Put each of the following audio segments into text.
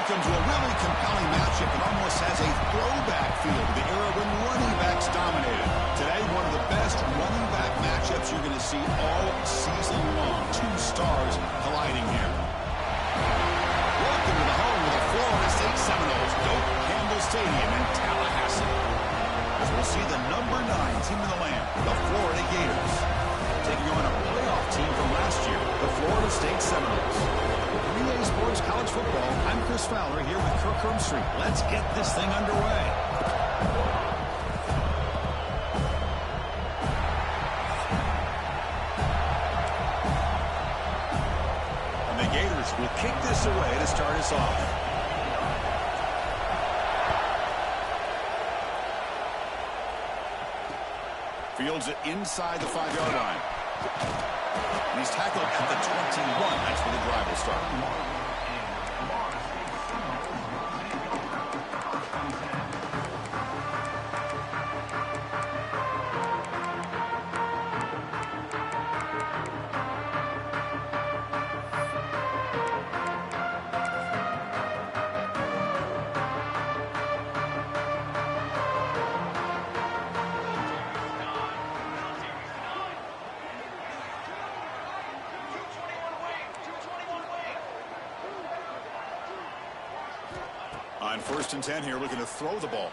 Welcome to a really compelling matchup. It almost has a throwback feel to the era when running backs dominated. Today, one of the best running back matchups you're going to see all season long. Two stars colliding here. Welcome to the home of the Florida State Seminoles, Doak Campbell Stadium in Tallahassee. As we'll see the number 9 team in the land, the Florida Gators, taking on a playoff team from last year, the Florida State Seminoles. Relay Sports College Football, I'm Chris Fowler here with Kirk Street. Let's get this thing underway. And the Gators will kick this away to start us off. Fields it inside the 5-yard line. And he's tackled at the 21. That's where the drive will start. On 1st and 10 here, looking to throw the ball.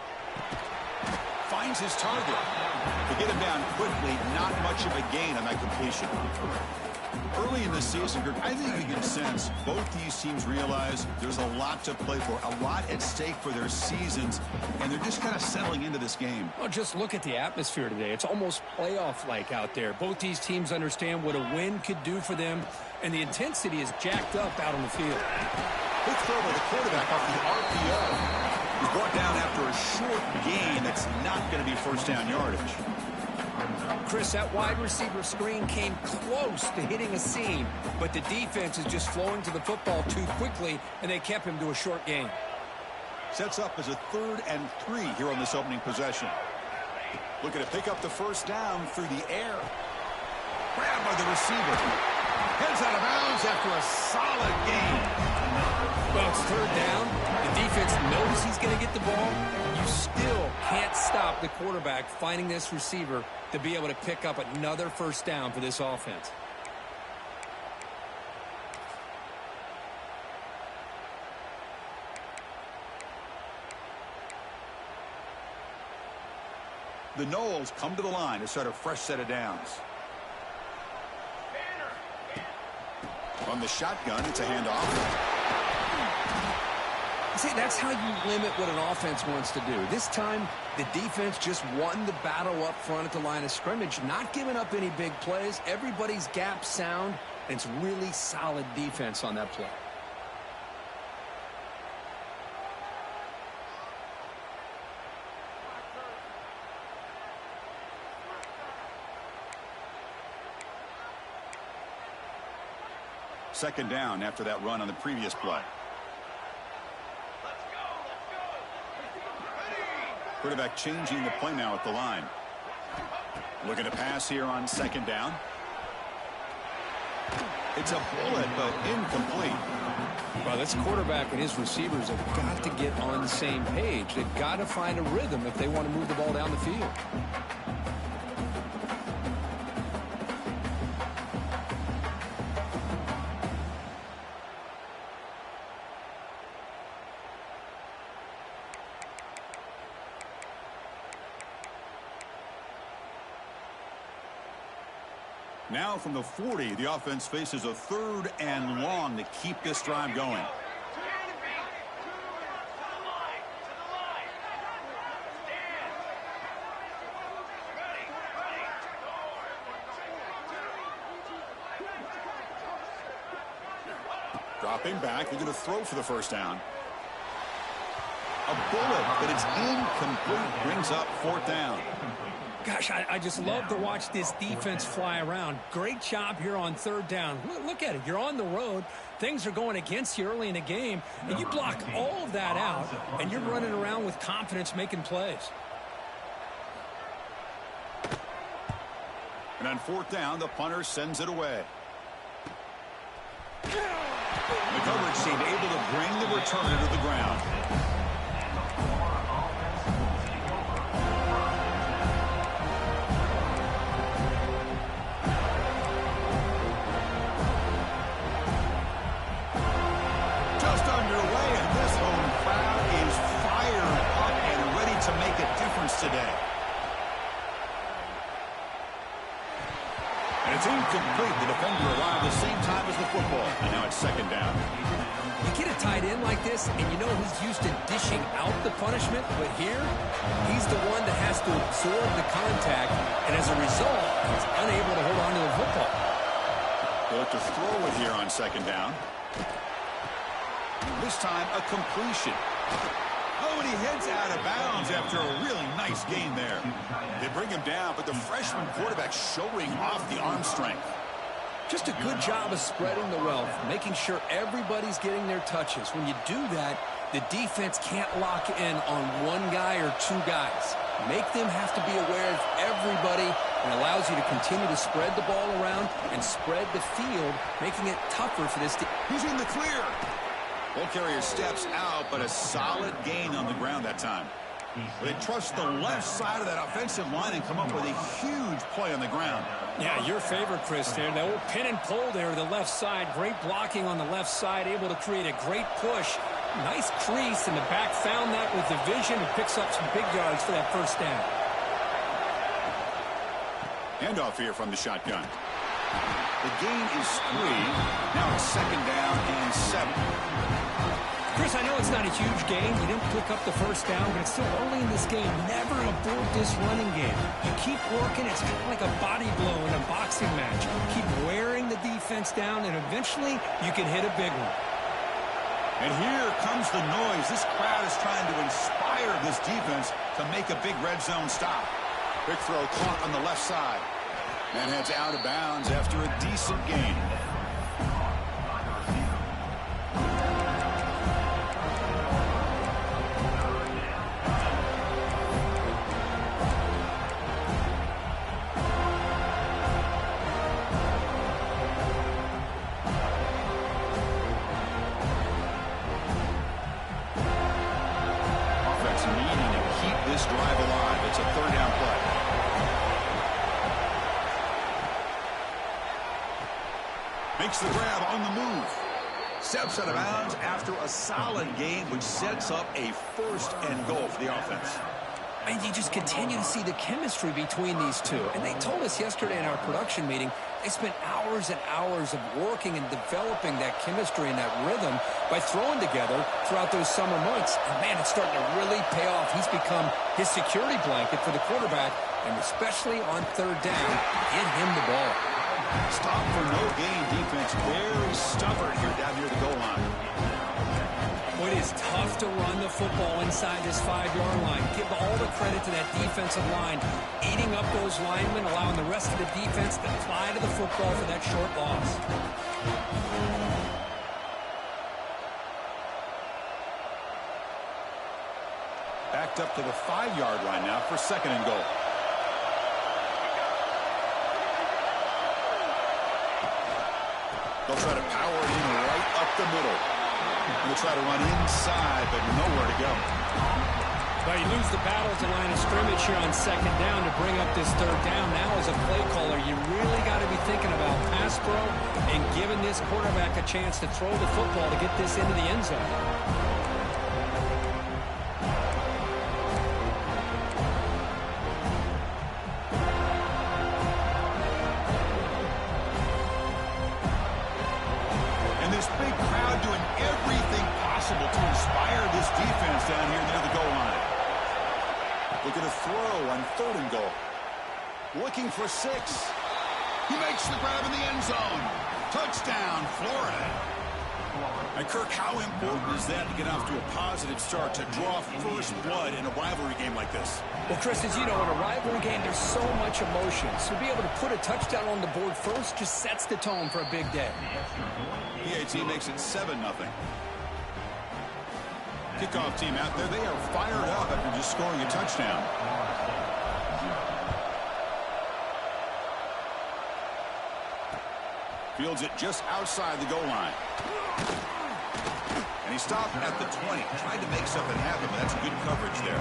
Finds his target. To get him down quickly, not much of a gain on that completion. Early in the season, I think you can sense both these teams realize there's a lot to play for, a lot at stake for their seasons, and they're just kind of settling into this game. Well, just look at the atmosphere today. It's almost playoff-like out there. Both these teams understand what a win could do for them, and the intensity is jacked up out on the field. Quick throw by the quarterback off the RPO. He's brought down after a short gain that's not going to be first down yardage. Chris, that wide receiver screen came close to hitting a seam, but the defense is just flowing to the football too quickly, and they kept him to a short gain. Sets up as a 3rd and 3 here on this opening possession. Looking to pick up the first down through the air. Grabbed by the receiver. Heads out of bounds after a solid gain. Well, it's 3rd down. The defense knows he's going to get the ball. You still can't stop the quarterback finding this receiver to be able to pick up another first down for this offense. The Noles come to the line to start a fresh set of downs. On the shotgun, it's a handoff. See, that's how you limit what an offense wants to do. This time, the defense just won the battle up front at the line of scrimmage, not giving up any big plays. Everybody's gap sound, and it's really solid defense on that play. Second down after that run on the previous play. Quarterback changing the play now at the line. Looking to pass here on 2nd down. It's a bullet, but incomplete. Well, this quarterback and his receivers have got to get on the same page. They've got to find a rhythm if they want to move the ball down the field. Now from the 40, the offense faces a 3rd and long to keep this drive going. Dropping back, looking to throw for the first down. A bullet, but it's incomplete, brings up 4th down. Gosh, I just love to watch this defense fly around. Great job here on 3rd down. Look at it. You're on the road. Things are going against you early in the game, and you block all of that out, and you're running around with confidence making plays. And on 4th down, the punter sends it away. The The coverage team able to bring the returner to the ground. Just underway, and this home crowd is fired up and ready to make a difference today. And it's incomplete. The defender arrived the same time as the football. And now it's second down. You get a tight end like this, and you know he's used to dishing out the punishment. But here, he's the one that has to absorb the contact. And as a result, he's unable to hold on to the football. They look to throw it here on second down. This time, a completion. Oh, and he heads out of bounds after a really nice gain there. They bring him down, but the freshman quarterback showing off the arm strength. Just a good job of spreading the wealth, making sure everybody's getting their touches. When you do that, the defense can't lock in on one guy or two guys. Make them have to be aware of everybody, and allows you to continue to spread the ball around and spread the field, making it tougher for this team. He's in the clear. Ball carrier steps out, but a solid gain on the ground that time. They trust the left side of that offensive line and come up with a huge play on the ground. Yeah, your favorite, Chris, there. The old pin and pull there, the left side. Great blocking on the left side, able to create a great push. Nice crease, and the back found that with the vision and picks up some big yards for that first down. Handoff here from the shotgun. The gain is 3. Now it's second down and 7. Chris, I know it's not a huge gain. You didn't pick up the first down, but it's still early in this game. Never abort this running game. You keep working. It's kind of like a body blow in a boxing match. Keep wearing the defense down, and eventually you can hit a big one. And here comes the noise. This crowd is trying to inspire this defense to make a big red zone stop. Big throw caught on the left side. And heads out of bounds after a decent gain. Offense needing to keep this drive alive. It's a third down play. Makes the grab on the move. Steps out of bounds after a solid game, which sets up a first and goal for the offense. And you just continue to see the chemistry between these two. And they told us yesterday in our production meeting, they spent hours and hours of working and developing that chemistry and that rhythm by throwing together throughout those summer months. And, man, it's starting to really pay off. He's become his security blanket for the quarterback, and especially on third down, get him the ball. Stop for no gain defense. Very stubborn here down near the goal line. Well, it is tough to run the football inside this 5-yard line. Give all the credit to that defensive line, eating up those linemen, allowing the rest of the defense to fly to the football for that short loss. Backed up to the 5-yard line now for second and goal. They'll try to power it in right up the middle. They'll try to run inside, but nowhere to go. Well, you lose the battle at the line of scrimmage here on second down to bring up this third down. Now, as a play caller, you really got to be thinking about pass pro and giving this quarterback a chance to throw the football to get this into the end zone. This big crowd doing everything possible to inspire this defense down here near the goal line. Looking to throw on third and goal. Looking for 6. He makes the grab in the end zone. Touchdown, Florida. And Kirk, how important is that to get off to a positive start to draw first blood in a rivalry game like this? Well, Chris, as you know, in a rivalry game, there's so much emotion. So to be able to put a touchdown on the board first just sets the tone for a big day. PAT makes it 7-0. Kickoff team out there. They are fired up after just scoring a touchdown. Fields it just outside the goal line. And he stopped at the 20. Tried to make something happen, but that's good coverage there.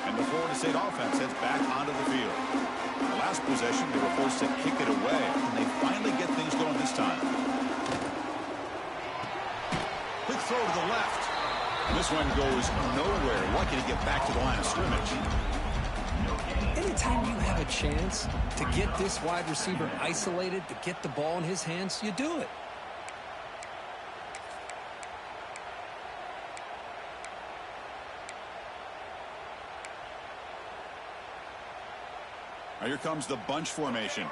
And the Florida State offense heads back onto the field. The last possession, they were forced to kick it away, and they finally get things going this time. Quick throw to the left. And this one goes nowhere. Lucky to get back to the line of scrimmage. Anytime you have a chance to get this wide receiver isolated, to get the ball in his hands, you do it. Now here comes the bunch formation.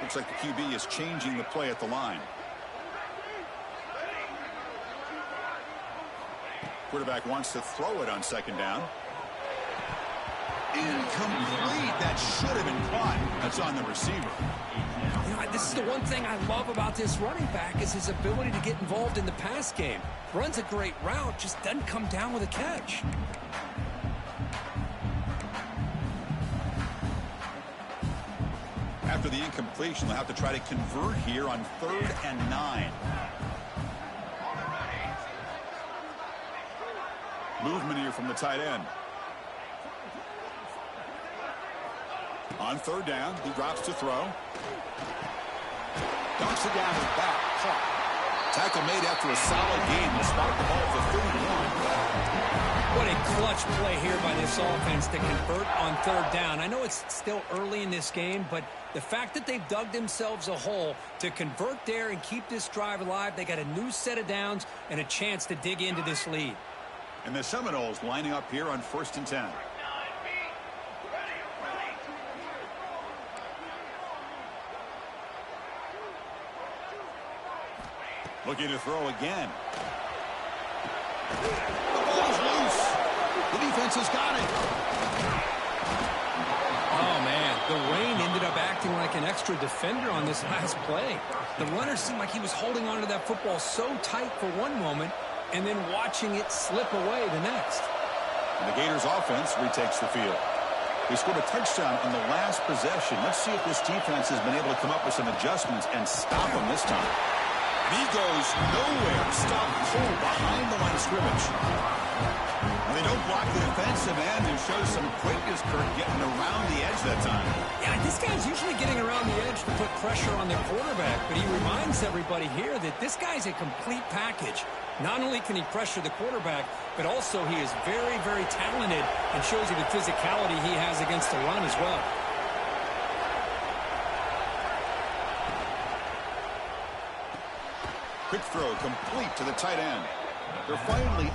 Looks like the QB is changing the play at the line. Quarterback wants to throw it on second down. Incomplete. That should have been caught. That's on the receiver. You know, this is the one thing I love about this running back is his ability to get involved in the pass game. Runs a great route, just doesn't come down with a catch. After the incompletion, they'll have to try to convert here on 3rd and 9. Movement here from the tight end. On 3rd down, he drops to throw. Dunks it down his back. Tackle made after a solid game. Will spot the ball for 31. What a clutch play here by this offense to convert on 3rd down. I know it's still early in this game, but the fact that they've dug themselves a hole to convert there and keep this drive alive, they got a new set of downs and a chance to dig into this lead. And the Seminoles lining up here on 1st and 10. Looking to throw again. The ball is loose. The defense has got it. Oh, man. The rain ended up acting like an extra defender on this last play. The runner seemed like he was holding onto that football so tight for one moment and then watching it slip away the next. And the Gators offense retakes the field. They scored a touchdown on the last possession. Let's see if this defense has been able to come up with some adjustments and stop them this time. And he goes nowhere. Stopped cold behind the line of scrimmage. And they don't block the defensive end, who shows some quickness, Kirk, getting around the edge that time. Yeah, this guy's usually getting around the edge to put pressure on the quarterback, but he reminds everybody here that this guy's a complete package. Not only can he pressure the quarterback, but also he is very, very talented and shows you the physicality he has against the run as well. Quick throw complete to the tight end. They're finally...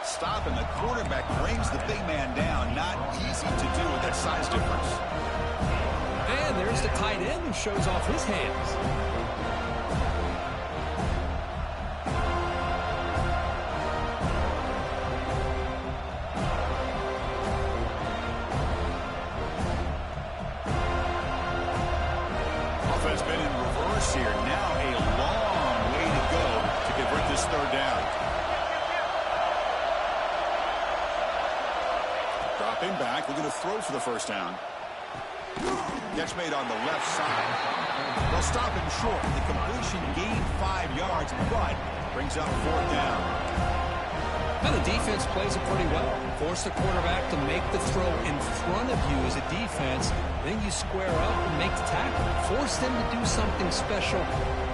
Stop, and the quarterback brings the big man down. Not easy to do with that size difference. And there's the tight end who shows off his hands. Offense been in reverse here. Now a long way to go to convert this 3rd down. Dropping back, looking to throw for the 1st down. Catch made on the left side. They'll stop him short. The completion gained 5 yards, but brings up 4th down. Well, the defense plays it pretty well. Force the quarterback to make the throw in front of you as a defense. Then you square up and make the tackle. Force them to do something special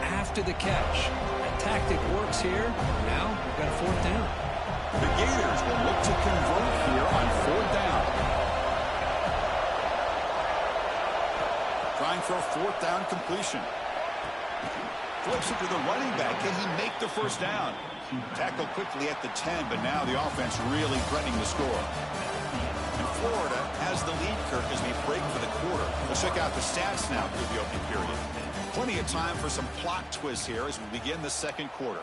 after the catch. That tactic works here. Now we've got a 4th down. The Gators will look to convert here on 4th down. Trying for a 4th down completion. Flips it to the running back. Can he make the 1st down? Tackle quickly at the 10, but now the offense really threatening to score. And Florida has the lead, Kirk, as we break for the quarter. We'll check out the stats now through the opening period. Plenty of time for some plot twists here as we begin the second quarter.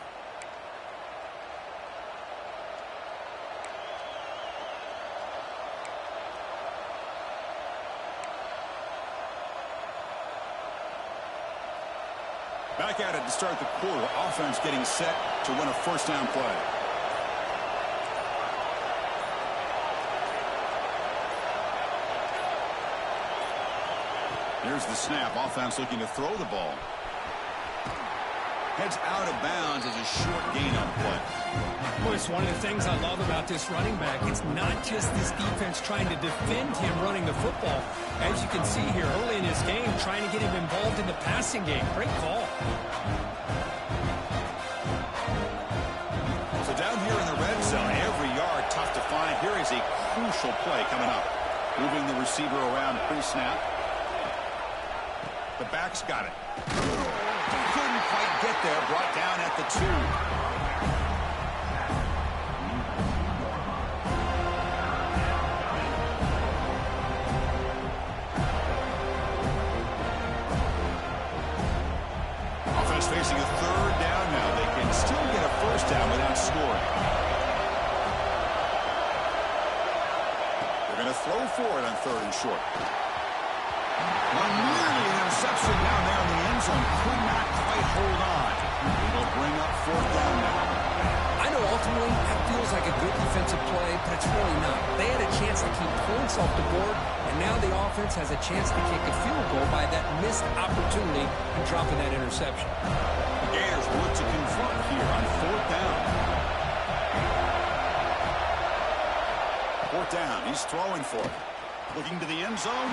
Back at it to start the quarter. Offense getting set to win a first down play. Here's the snap. Offense looking to throw the ball. Heads out of bounds as a short gain on play. Boy, it's one of the things I love about this running back. It's not just this defense trying to defend him running the football. As you can see here early in this game, trying to get him involved in the passing game. Great call. So down here in the red zone, every yard tough to find. Here is a crucial play coming up. Moving the receiver around pre-snap. The back's got it. Couldn't quite get there. Brought down at the 2. Offense facing a third down now. They can still get a first down without scoring. They're going to throw for it on 3rd and short. Nearly an interception down there in the end zone. Could not quite hold on. It'll bring up 4th down now. I know ultimately that feels like a good defensive play, but it's really not. They had a chance to keep points off the board, and now the offense has a chance to kick a field goal by that missed opportunity and dropping that interception. The Gators look to confront here on 4th down. 4th down. He's throwing for it. Looking to the end zone.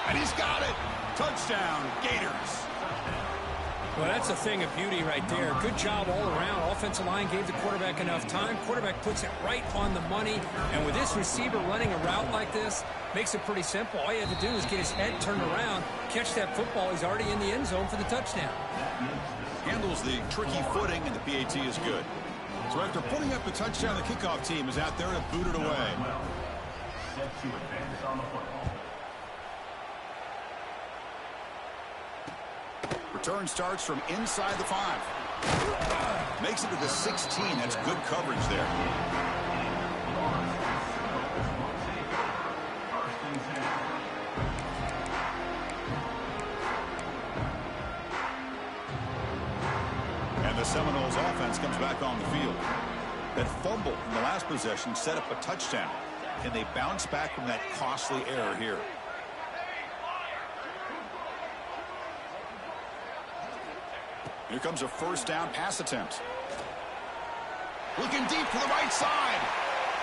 And he's got it. Touchdown, Gators. Well, that's a thing of beauty right there. Good job all around. Offensive line gave the quarterback enough time. Quarterback puts it right on the money. And with this receiver running a route like this, makes it pretty simple. All you have to do is get his head turned around, catch that football. He's already in the end zone for the touchdown. Handles the tricky footing, and the PAT is good. So after putting up the touchdown, the kickoff team is out there to boot it away. Return starts from inside the 5. Makes it to the 16. That's good coverage there. And the Seminoles offense comes back on the field. That fumble in the last possession set up a touchdown. Can they bounce back from that costly error here? Here comes a first down pass attempt. Looking deep to the right side.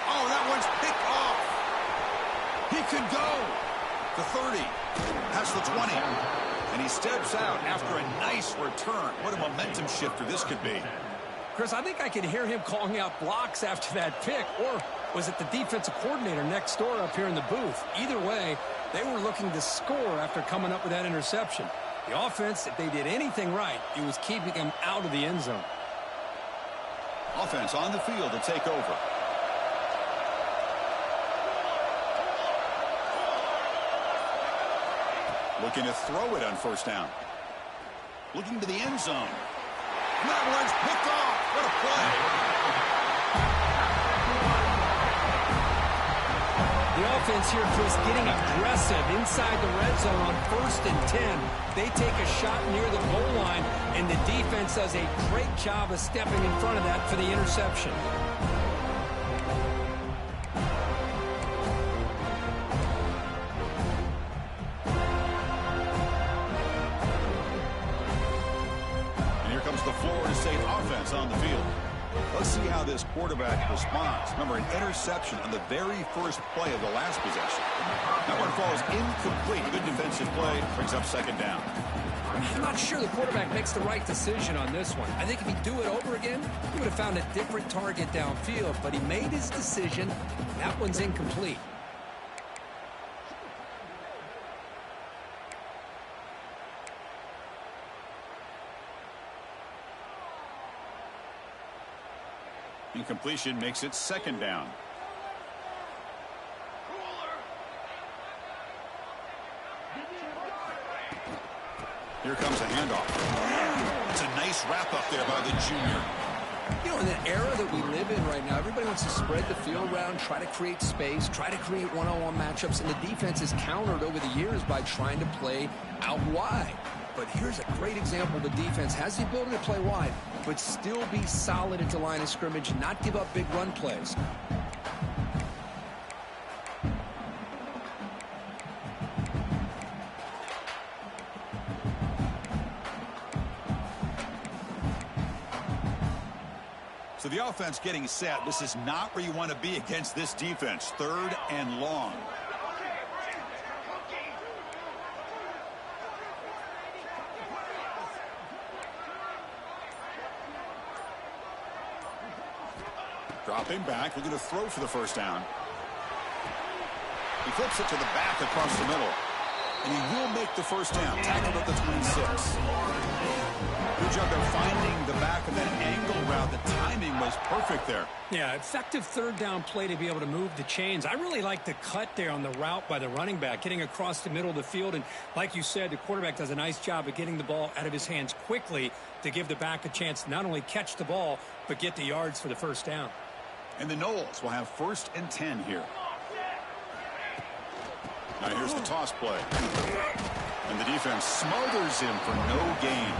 Oh, that one's picked off. He could go. The 30. Past the 20. And he steps out after a nice return. What a momentum shifter this could be. Chris, I think I could hear him calling out blocks after that pick. Or was it the defensive coordinator next door up here in the booth? Either way, they were looking to score after coming up with that interception. The offense, if they did anything right, it was keeping them out of the end zone. Offense on the field to take over. Looking to throw it on first down. Looking to the end zone. That one's picked off. What a play. The offense here, Chris, getting aggressive inside the red zone on 1st and 10. They take a shot near the goal line, and the defense does a great job of stepping in front of that for the interception. And here comes the Florida State offense on the field. Let's see how this quarterback responds. Remember, an interception on the very first play of the last possession. That one falls incomplete. Good defensive play. Brings up 2nd down. I'm not sure the quarterback makes the right decision on this one. I think if he'd do it over again, he would have found a different target downfield. But he made his decision. That one's incomplete. Incompletion makes it 2nd down. Here comes a handoff. It's a nice wrap up there by the junior. You know, in the era that we live in right now, everybody wants to spread the field around, try to create space, try to create one-on-one matchups, and the defense is countered over the years by trying to play out wide. But here's a great example. The defense has the ability to play wide, but still be solid at the line of scrimmage and not give up big run plays. So the offense getting set. This is not where you want to be against this defense. 3rd and long. Dropping back, looking to throw for the first down. He flips it to the back across the middle. And he will make the first down. Tackled at the 26. Good job there finding the back of that angle route. The timing was perfect there. Yeah, effective 3rd down play to be able to move the chains. I really like the cut there on the route by the running back, getting across the middle of the field. And like you said, the quarterback does a nice job of getting the ball out of his hands quickly to give the back a chance to not only catch the ball, but get the yards for the first down. And the Knowles will have 1st and 10 here. Now here's the toss play. And the defense smothers him for no gain.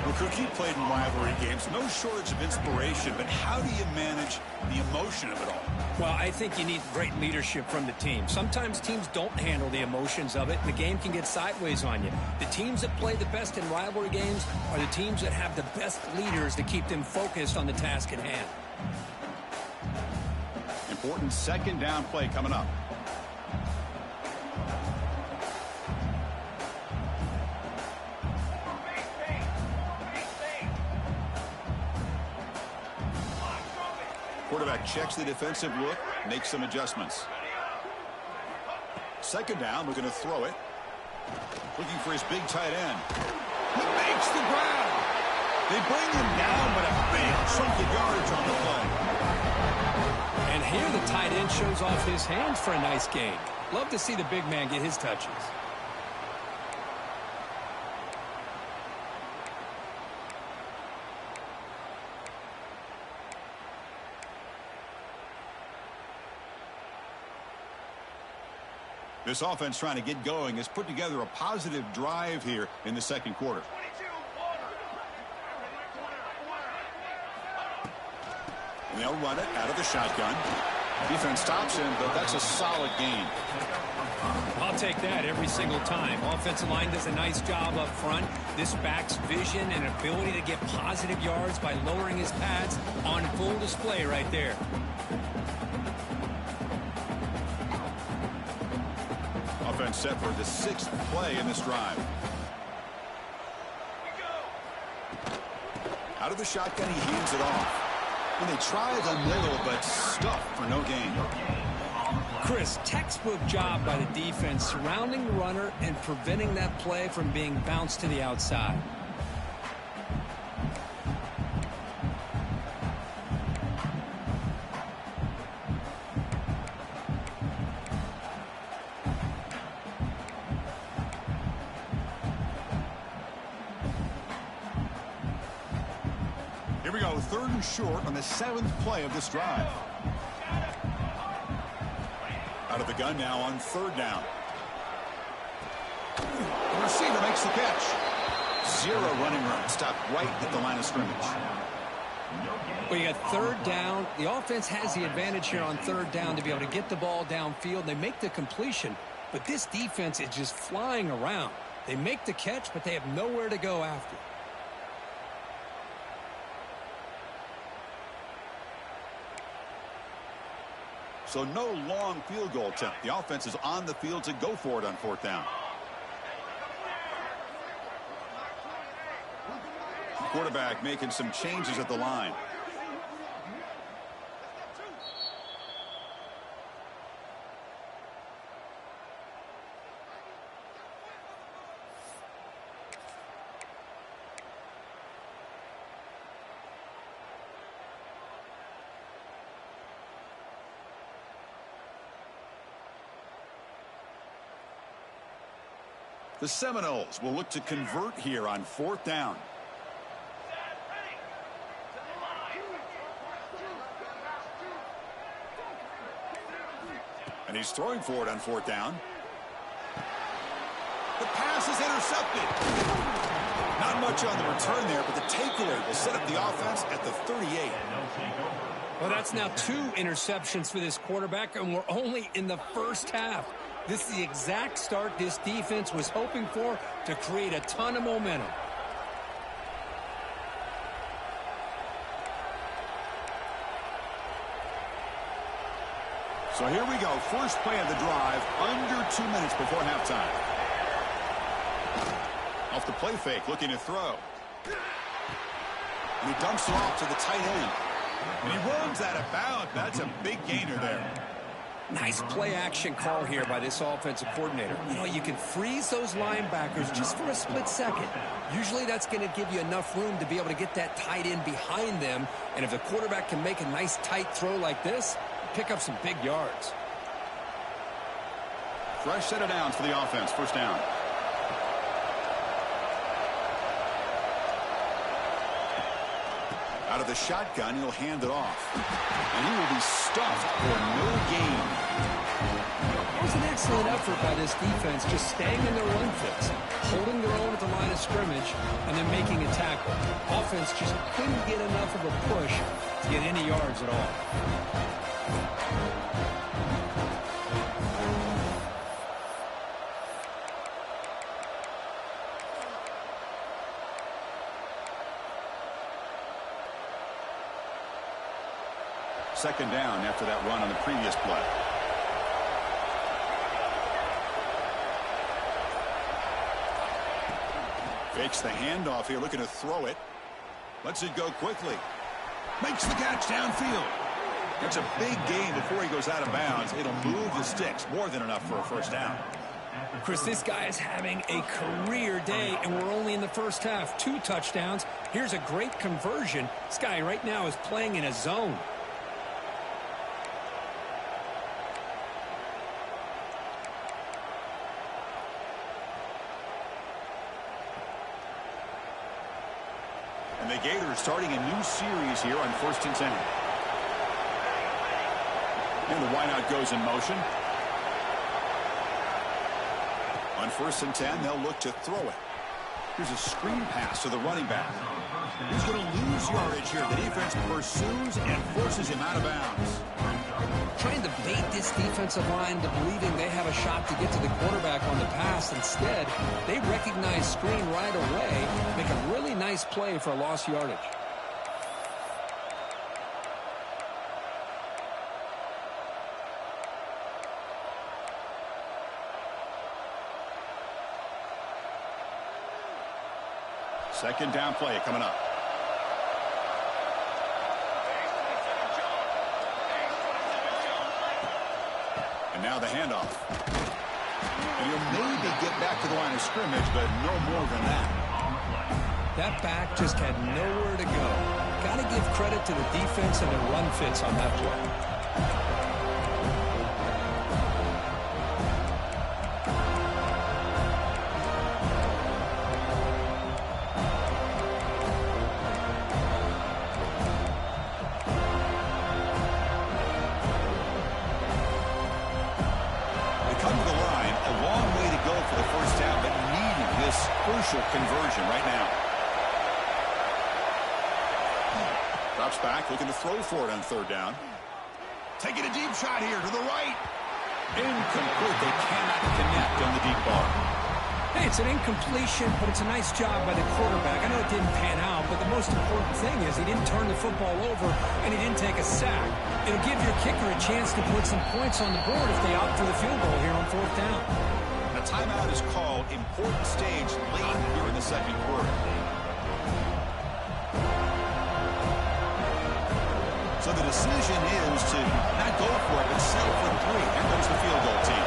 Well, Cookie played in rivalry games. No shortage of inspiration, but how do you manage the emotion of it all? Well, I think you need great leadership from the team. Sometimes teams don't handle the emotions of it, and the game can get sideways on you. The teams that play the best in rivalry games are the teams that have the best leaders to keep them focused on the task at hand. Important 2nd down play coming up. Quarterback checks the defensive look, makes some adjustments. 2nd down, looking to throw it. Looking for his big tight end. He makes the grab. They bring him down, but a big chunk of yardage on the play. And here the tight end shows off his hands for a nice gain. Love to see the big man get his touches. This offense trying to get going has put together a positive drive here in the 2nd quarter. And they'll run it out of the shotgun. Defense stops him, but that's a solid gain. I'll take that every single time. Offensive line does a nice job up front. This back's vision and ability to get positive yards by lowering his pads on full display right there. Offense set for the 6th play in this drive. Out of the shotgun, he hands it off. And they try the middle, but stuffed for no gain. Chris, textbook job by the defense surrounding the runner and preventing that play from being bounced to the outside. Here we go, 3rd and short on the 7th play of this drive. Out of the gun now on 3rd down. The receiver makes the catch. 0 running room. Stopped right at the line of scrimmage. Well, you got 3rd down. The offense has the advantage here on 3rd down to be able to get the ball downfield. They make the completion, but this defense is just flying around. They make the catch, but they have nowhere to go after. So no long field goal attempt. The offense is on the field to go for it on 4th down. Quarterback making some changes at the line. The Seminoles will look to convert here on 4th down. And he's throwing for it on 4th down. The pass is intercepted. Not much on the return there, but the takeaway will set up the offense at the 38. Well, that's now 2 interceptions for this quarterback, and we're only in the first half. This is the exact start this defense was hoping for to create a ton of momentum. So here we go. First play of the drive, under 2 minutes before halftime. Off the play fake, looking to throw. And he dumps it off to the tight end. And he runs out of bounds. That's a big gainer there. Nice play action call here by this offensive coordinator. You know, you can freeze those linebackers just for a split second. Usually that's going to give you enough room to be able to get that tight end behind them. And if the quarterback can make a nice tight throw like this, pick up some big yards. Fresh set of downs for the offense. First down. Out of the shotgun, he'll hand it off. And he will be stuffed for no gain. It was an excellent effort by this defense, just staying in their run fits, holding their own at the line of scrimmage, and then making a tackle. Offense just couldn't get enough of a push to get any yards at all. Second down after that run on the previous play. Fakes the handoff here, looking to throw it. Lets it go quickly. Makes the catch downfield. That's a big gain before he goes out of bounds. It'll move the sticks. More than enough for a first down. Chris, this guy is having a career day, and we're only in the first half. 2 touchdowns. Here's a great conversion. This guy right now is playing in a zone. And the Gators starting a new series here on 1st and 10. And the wideout goes in motion. On 1st and 10, they'll look to throw it. Here's a screen pass to the running back. He's going to lose yardage here. The defense pursues and forces him out of bounds. Trying to bait this defensive line to believing they have a shot to get to the quarterback on the pass. Instead, they recognize screen right away, make a really nice play for a lost yardage. Second down play coming up. And now the handoff. And he'll maybe get back to the line of scrimmage, but no more than that. That back just had nowhere to go. Got to give credit to the defense and their run fits on that play. Crucial conversion right now. Drops back, looking to throw for it on 3rd down. Taking a deep shot here to the right. Incomplete. They cannot connect on the deep ball. Hey, it's an incompletion, but it's a nice job by the quarterback. I know it didn't pan out, but the most important thing is he didn't turn the football over and he didn't take a sack. It'll give your kicker a chance to put some points on the board if they opt for the field goal here on 4th down. A timeout is called. Important stage late here in the second quarter. So the decision is to not go for it, but settle for 3. Here comes the field goal team.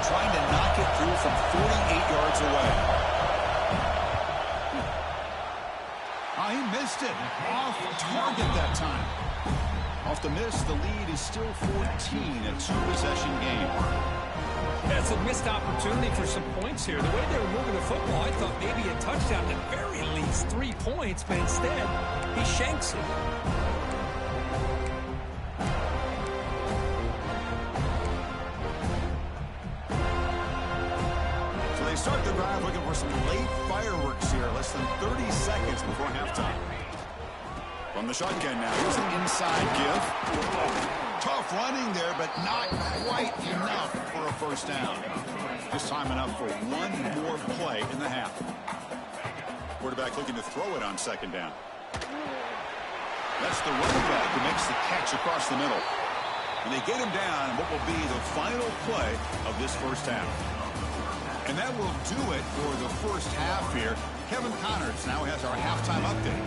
Trying to knock it through from 48 yards away. Oh, he missed it. Off target that time. Off the miss, the lead is still 14, a 2-possession game. That's a missed opportunity for some points here. The way they were moving the football, I thought maybe a touchdown, at the very least 3 points, but instead, he shanks it. So they start the drive looking for some late fireworks here, less than 30 seconds before halftime. From the shotgun now, here's an inside give. Tough running there, but not quite enough for a first down. Just time enough for one more play in the half. Quarterback looking to throw it on second down. That's the running back who makes the catch across the middle. And they get him down what will be the final play of this first half. And that will do it for the first half here. Kevin Connors now has our halftime update.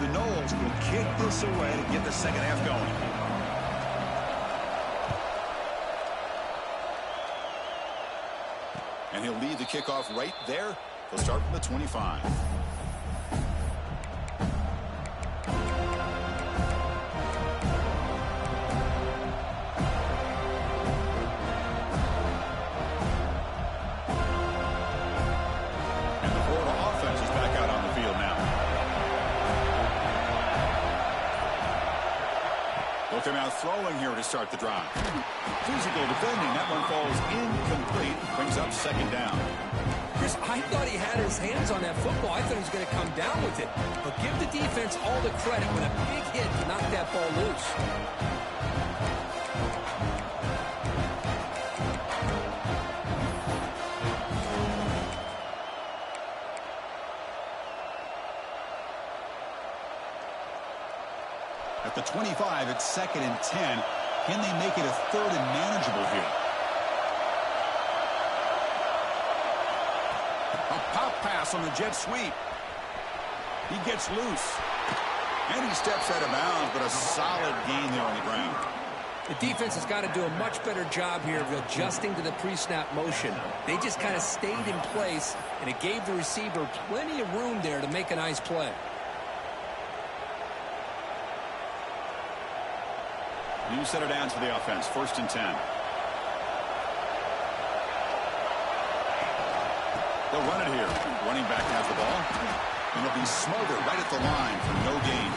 The Noles will kick this away to get the second half going. And he'll lead the kickoff right there. He'll start from the 25. And the Florida offense is back out on the field now. They'll come out throwing here to start the drive. Physical defending. That one falls incomplete. Brings up second down. Chris, I thought he had his hands on that football. I thought he was going to come down with it. But give the defense all the credit with a big hit to knock that ball loose. At the 25, it's 2nd and 10. Can they make it a 3rd and manageable here? A pop pass on the jet sweep. He gets loose. And he steps out of bounds, but a solid gain there on the ground. The defense has got to do a much better job here of adjusting to the pre-snap motion. They just kind of stayed in place, and it gave the receiver plenty of room there to make a nice play. New set of downs for the offense. 1st and 10. They'll run it here. Running back has the ball. And it'll be smothered right at the line for no gain.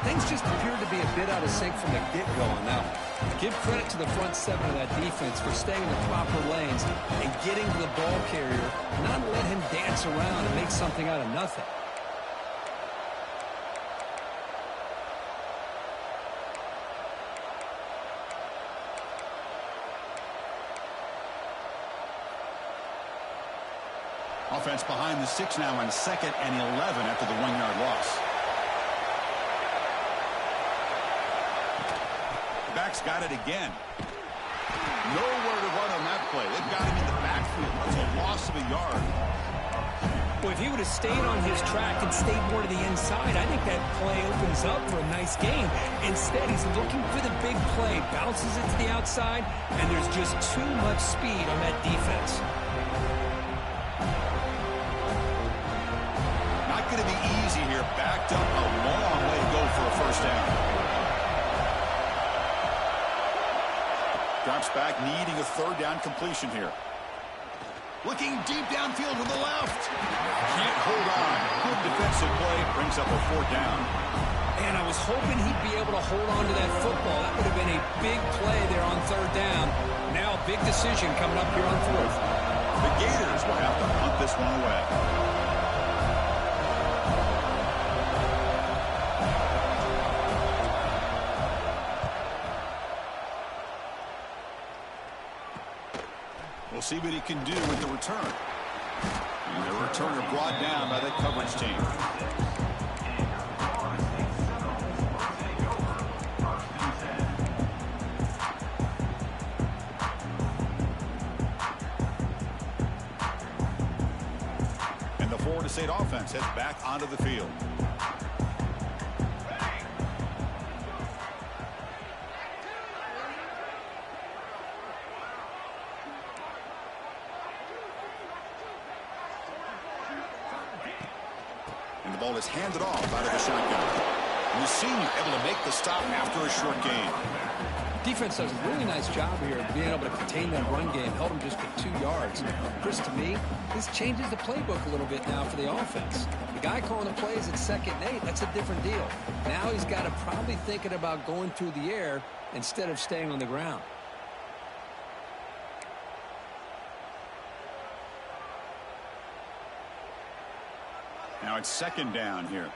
Things just appeared to be a bit out of sync from the get-go on that one. Give credit to the front 7 of that defense for staying in the proper lanes and getting to the ball carrier, not let him dance around and make something out of nothing. Offense behind the 6 now on 2nd and 11 after the 1-yard loss. Back's got it again. Nowhere to run on that play. They've got him in the backfield. That's a loss of a yard. Well, if he would have stayed on his track and stayed more to the inside, I think that play opens up for a nice gain. Instead, he's looking for the big play, bounces it to the outside, and there's just too much speed on that defense. Going to be easy here. Backed up a long way to go for a first down. Drops back, needing a 3rd down completion here. Looking deep downfield to the left. Can't hold on. Good defensive play. Brings up a 4th down. And I was hoping he'd be able to hold on to that football. That would have been a big play there on 3rd down. Now a big decision coming up here on 4th. The Gators will have to punt this one away. We'll see what he can do with the return. And the returner brought down by the coverage team. And the Florida State offense heads back onto the field. And the ball is handed off out of the shotgun. And the senior able to make the stop after a short gain. Defense does a really nice job here of being able to contain that run game, held them just to 2 yards. Chris, to me, this changes the playbook a little bit now for the offense. The guy calling the plays at 2nd and 8, that's a different deal. Now he's got to probably thinking about going through the air instead of staying on the ground. Now it's 2nd down here.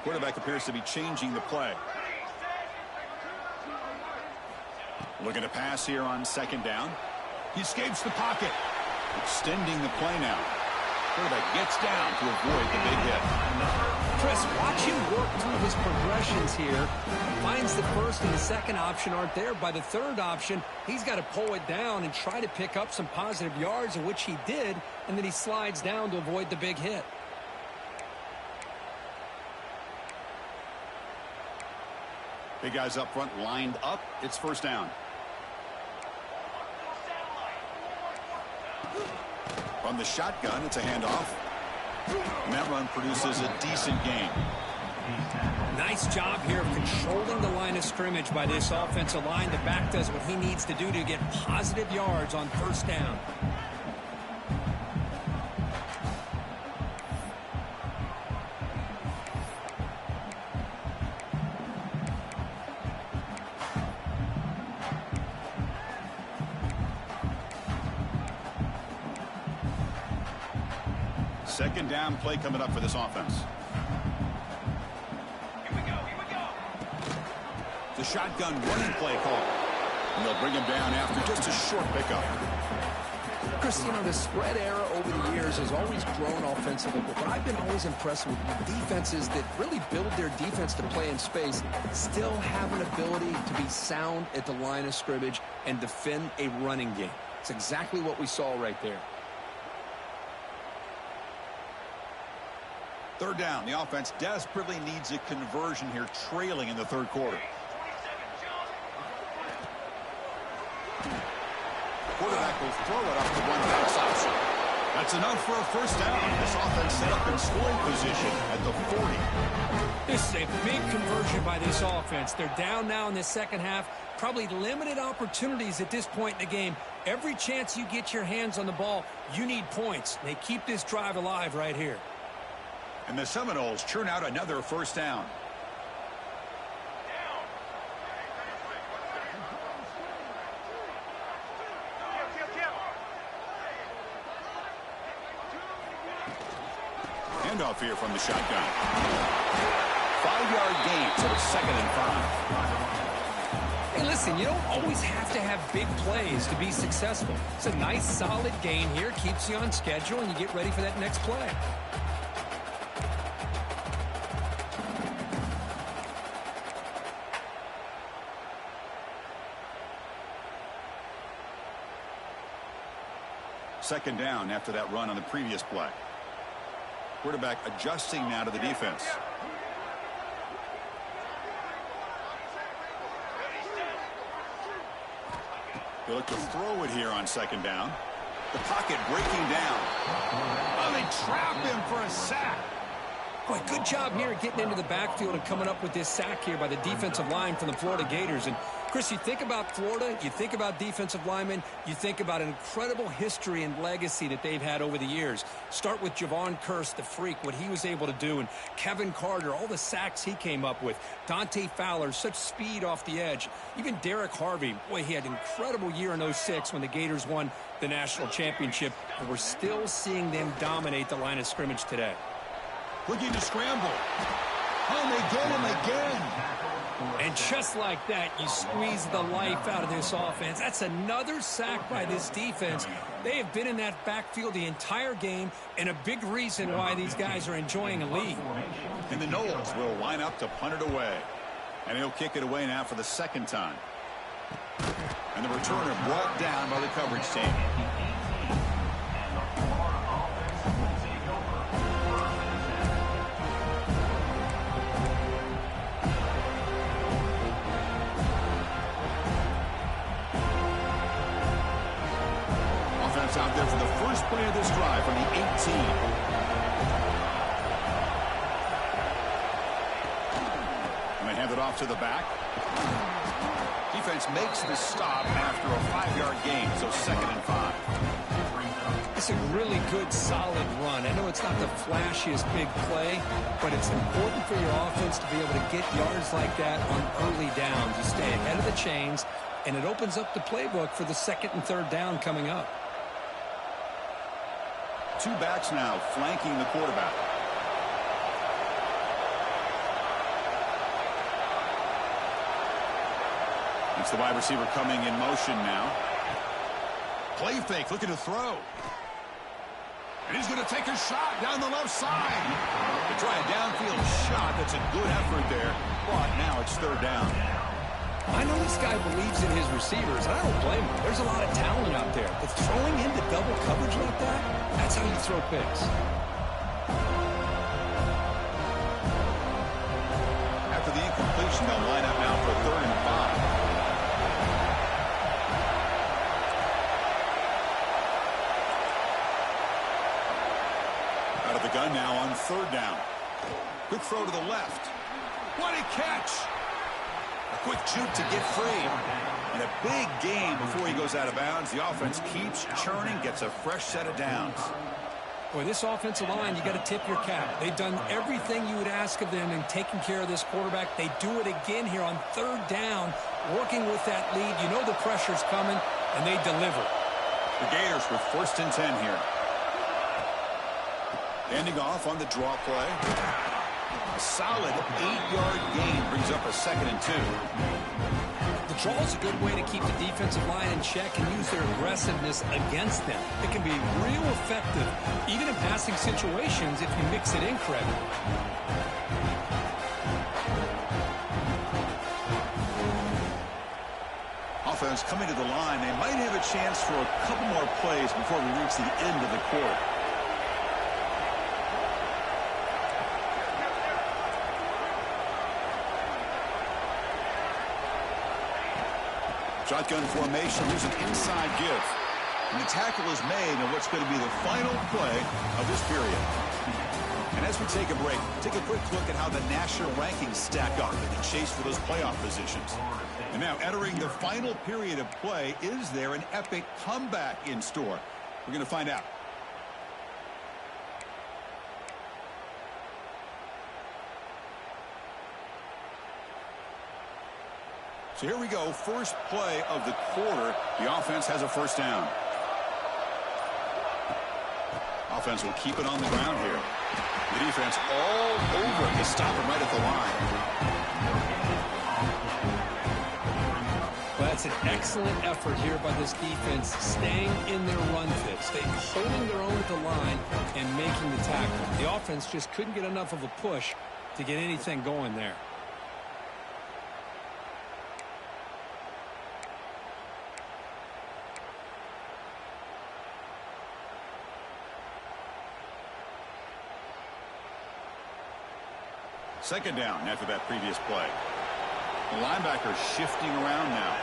Quarterback appears to be changing the play. Looking to pass here on 2nd down. He escapes the pocket. Extending the play now. Quarterback gets down to avoid the big hit. Chris, watch him work through his progressions here. Finds the first and the second option aren't there. By the third option, he's got to pull it down and try to pick up some positive yards, which he did, and then he slides down to avoid the big hit. Big guys up front lined up. It's 1st down. From the shotgun, it's a handoff. And that run produces a decent gain. Nice job here of controlling the line of scrimmage by this offensive line. The back does what he needs to do to get positive yards on 1st down. Second down play coming up for this offense. Here we go. The shotgun running play call. And they'll bring him down after just a short pickup. Chris, you know, the spread era over the years has always grown offensively, but what I've been always impressed with defenses that really build their defense to play in space still have an ability to be sound at the line of scrimmage and defend a running game. It's exactly what we saw right there. 3rd down. The offense desperately needs a conversion here, trailing in the 3rd quarter. Quarterback will throw it up to one pass option. That's enough for a 1st down. This offense set up in scoring position at the 40. This is a big conversion by this offense. They're down now in the 2nd half. Probably limited opportunities at this point in the game. Every chance you get your hands on the ball, you need points. They keep this drive alive right here. And the Seminoles churn out another 1st down. Handoff here from the shotgun. 5-yard gain, so it's 2nd and 5. Hey, listen, you don't always have to have big plays to be successful. It's a nice, solid gain here, keeps you on schedule, and you get ready for that next play. Second down after that run on the previous play. Quarterback adjusting now to the defense. They look to throw it here on 2nd down. The pocket breaking down. Oh, they trap him for a sack. Boy, good job here getting into the backfield and coming up with this sack here by the defensive line from the Florida Gators. And, Chris, you think about Florida, you think about defensive linemen, you think about an incredible history and legacy that they've had over the years. Start with Javon Kearse, the freak, what he was able to do, and Kevin Carter, all the sacks he came up with. Dante Fowler, such speed off the edge. Even Derek Harvey, boy, he had an incredible year in 06 when the Gators won the national championship. And we're still seeing them dominate the line of scrimmage today. Looking to scramble. Oh, they get him again. And just like that, you squeeze the life out of this offense. That's another sack by this defense. They have been in that backfield the entire game, and a big reason why these guys are enjoying a lead. And the Noles will line up to punt it away. And he'll kick it away now for the 2nd time. And the returner brought down by the coverage team. Out there for the first play of this drive from the 18. it off to the back. Defense makes the stop after a 5-yard gain, so 2nd and 5. It's a really good, solid run. I know it's not the flashiest big play, but it's important for your offense to be able to get yards like that on early downs. You stay ahead of the chains, and it opens up the playbook for the 2nd and 3rd down coming up. 2 backs now flanking the quarterback. It's the wide receiver coming in motion now. Play fake, looking to throw. And he's going to take a shot down the left side. To try a downfield shot. That's a good effort there. But now it's 3rd down. I know this guy believes in his receivers, and I don't blame him. There's a lot of talent out there. But throwing into double coverage like that, that's how you throw picks. After the incompletion, they'll line up now for 3rd and 5. Out of the gun now on 3rd down. Quick throw to the left. What a catch! A quick juke to get free. And a big gain before he goes out of bounds. The offense keeps churning, gets a fresh set of downs. Boy, this offensive line, you got to tip your cap. They've done everything you would ask of them in taking care of this quarterback. They do it again here on 3rd down, working with that lead. You know the pressure's coming, and they deliver. The Gators with 1st and 10 here. Ending off on the draw play. A solid 8-yard gain brings up a 2nd and 2. The draw is a good way to keep the defensive line in check and use their aggressiveness against them. It can be real effective, even in passing situations, if you mix it in correctly. Offense coming to the line. They might have a chance for a couple more plays before we reach the end of the quarter. Shotgun formation, here's an inside give. And the tackle is made on what's going to be the final play of this period. And as we take a break, take a quick look at how the national rankings stack up in the chase for those playoff positions. And now entering the final period of play, is there an epic comeback in store? We're going to find out. So here we go, first play of the quarter. The offense has a 1st down. Offense will keep it on the ground here. The defense all over it to stop him right at the line. Well, that's an excellent effort here by this defense, staying in their run fits. They're holding their own at the line and making the tackle. The offense just couldn't get enough of a push to get anything going there. Second down after that previous play. The linebacker shifting around now.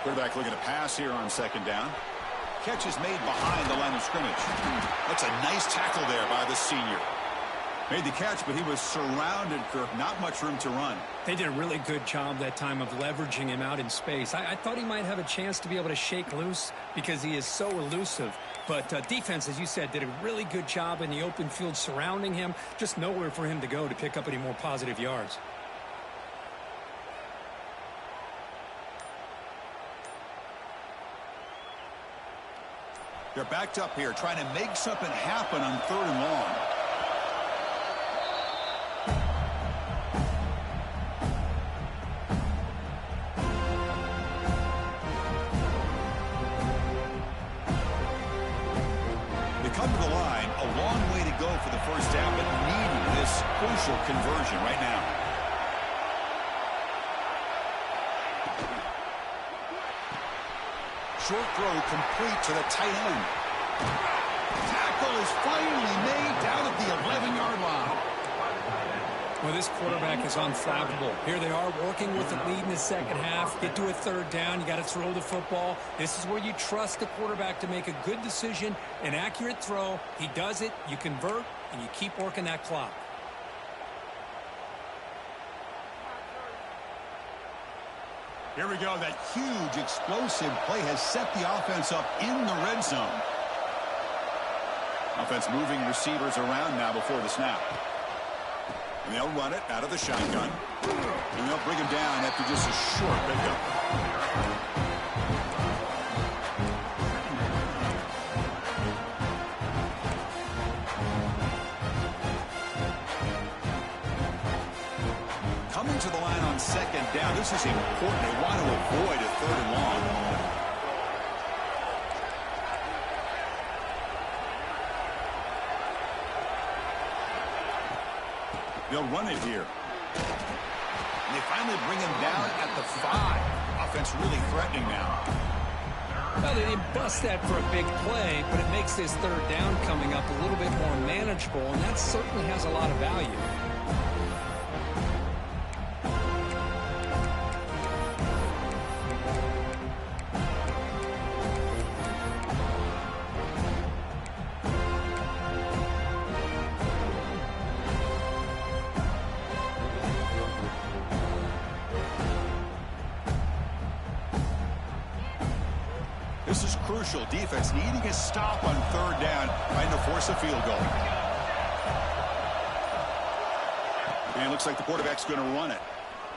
Quarterback looking to pass here on 2nd down. Catch is made behind the line of scrimmage. That's a nice tackle there by the senior. Made the catch, but he was surrounded, Kirk. Not much room to run. They did a really good job that time of leveraging him out in space. I thought he might have a chance to be able to shake loose because he is so elusive. But defense, as you said, did a really good job in the open field surrounding him. Just nowhere for him to go to pick up any more positive yards. They're backed up here, trying to make something happen on 3rd and long. Come to the line, a long way to go for the 1st down, but needing this crucial conversion right now. Short throw complete to the tight end. Tackle is finally made down at the 11-yard line. Well, this quarterback is unflappable. Here they are working with the lead in the 2nd half. Get to a 3rd down. You got to throw the football. This is where you trust the quarterback to make a good decision, an accurate throw. He does it. You convert. and you keep working that clock. Here we go. That huge explosive play has set the offense up in the red zone. Offense moving receivers around now before the snap. And they'll run it out of the shotgun. And they'll bring him down after just a short pickup. Coming to the line on second down. This is important. They want to avoid a third and long. They'll run it here. And they finally bring him down at the 5. Offense really threatening now. Well, they didn't bust that for a big play, but it makes this third down coming up a little bit more manageable, and that certainly has a lot of value. This is crucial. Defense needing a stop on third down, trying to force a field goal. And it looks like the quarterback's going to run it.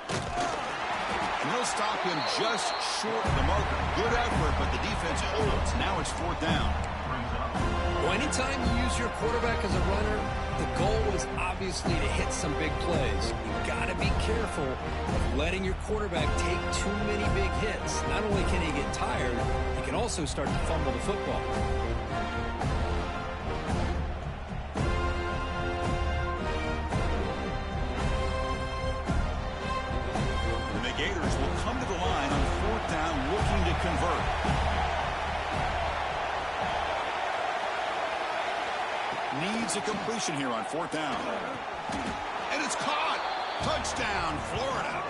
And they'll stop him just short of the marker. Good effort, but the defense holds. Now it's fourth down. Well, anytime you use your quarterback as a runner, the goal is obviously to hit some big plays. You've got to be careful of letting your quarterback take too many big hits. Not only can he get tired, he can also start to fumble the football. And the Gators will come to the line on fourth down looking to convert. Needs a completion here on fourth down. And it's caught. Touchdown, Florida.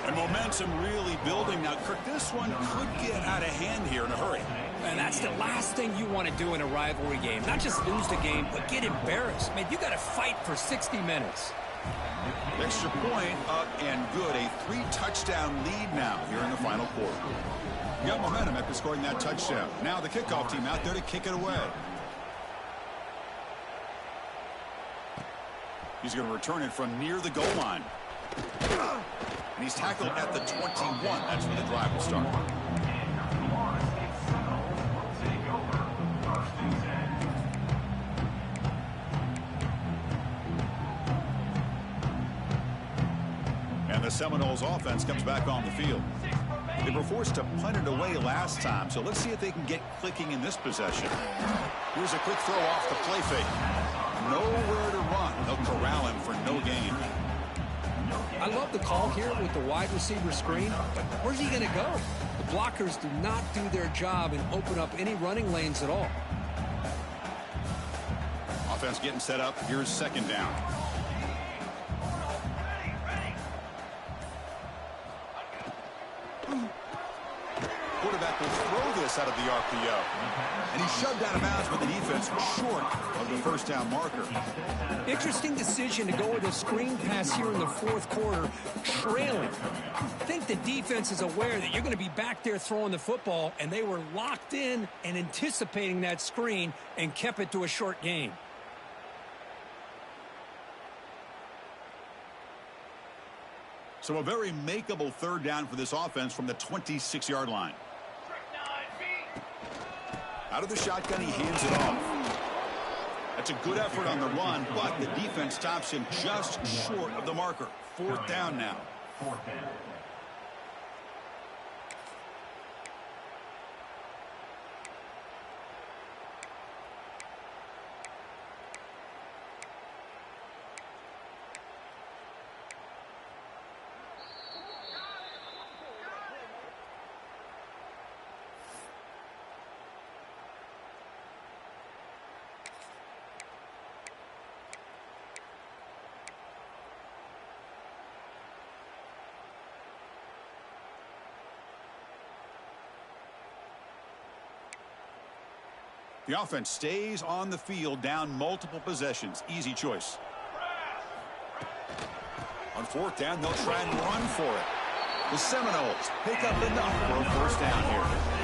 And momentum really building now. Kirk, this one could get out of hand here in a hurry. And that's the last thing you want to do in a rivalry game. Not just lose the game, but get embarrassed. Man, you got to fight for 60 minutes. Extra point up and good. A 3-touchdown lead now here in the final quarter. You got momentum after scoring that touchdown. Now the kickoff team out there to kick it away. He's going to return it from near the goal line. And he's tackled at the 21. That's where the drive will start. And the Seminoles offense comes back on the field. They were forced to punt it away last time, so let's see if they can get clicking in this possession. Here's a quick throw off the play fake. Nowhere to run. They'll corral him for no gain. I love the call here with the wide receiver screen, but where's he going to go? The blockers do not do their job and open up any running lanes at all. Offense getting set up. Here's second down. Quarterback will throw this out of the RPO. And he's shoved out of bounds with the defense short of the first down marker. Interesting decision to go with a screen pass here in the fourth quarter, trailing. I think the defense is aware that you're going to be back there throwing the football, and they were locked in and anticipating that screen and kept it to a short gain. So a very makeable third down for this offense from the 26-yard line. Out of the shotgun, he hands it off. That's a good effort on the run, but the defense stops him just short of the marker. Fourth down now. The offense stays on the field down multiple possessions. Easy choice. On fourth down, they'll try and run for it. The Seminoles pick up enough for a first down here.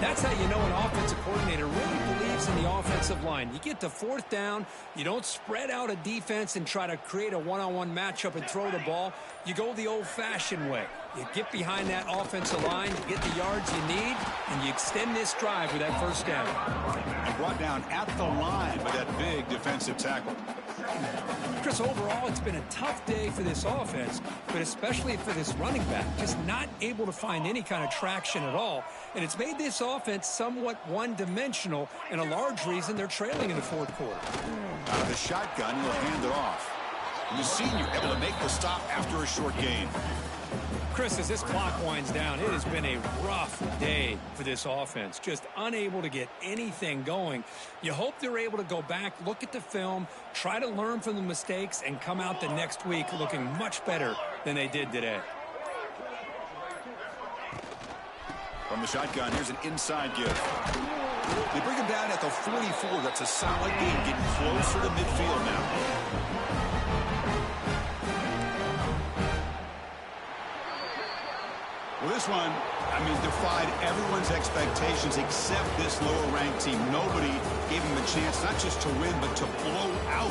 That's how you know an offensive coordinator really believes in the offensive line. You get to fourth down, you don't spread out a defense and try to create a one-on-one matchup and throw the ball. You go the old-fashioned way. You get behind that offensive line, you get the yards you need, and you extend this drive with that first down. And brought down at the line by that big defensive tackle. Chris, overall, it's been a tough day for this offense, but especially for this running back. Just not able to find any kind of traction at all. And it's made this offense somewhat one-dimensional, and a large reason they're trailing in the fourth quarter. Out of the shotgun, he'll hand it off. And the senior able to make the stop after a short gain. Chris, as this clock winds down, it has been a rough day for this offense. Just unable to get anything going. You hope they're able to go back, look at the film, try to learn from the mistakes, and come out the next week looking much better than they did today. From the shotgun, here's an inside give. They bring him down at the 44. That's a solid gain, getting closer to midfield now. Well, this one, defied everyone's expectations except this lower-ranked team. Nobody gave him a chance not just to win, but to blow out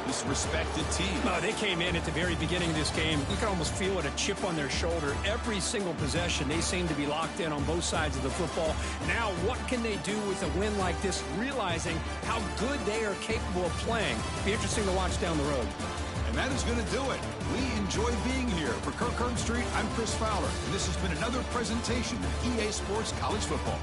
this respected team. No, they came in at the very beginning of this game. You can almost feel it, a chip on their shoulder. Every single possession, they seem to be locked in on both sides of the football. Now, what can they do with a win like this, realizing how good they are capable of playing? Be interesting to watch down the road. And that is going to do it. We enjoy being here. For Kirk Street, I'm Chris Fowler, and this has been another presentation of EA Sports College Football.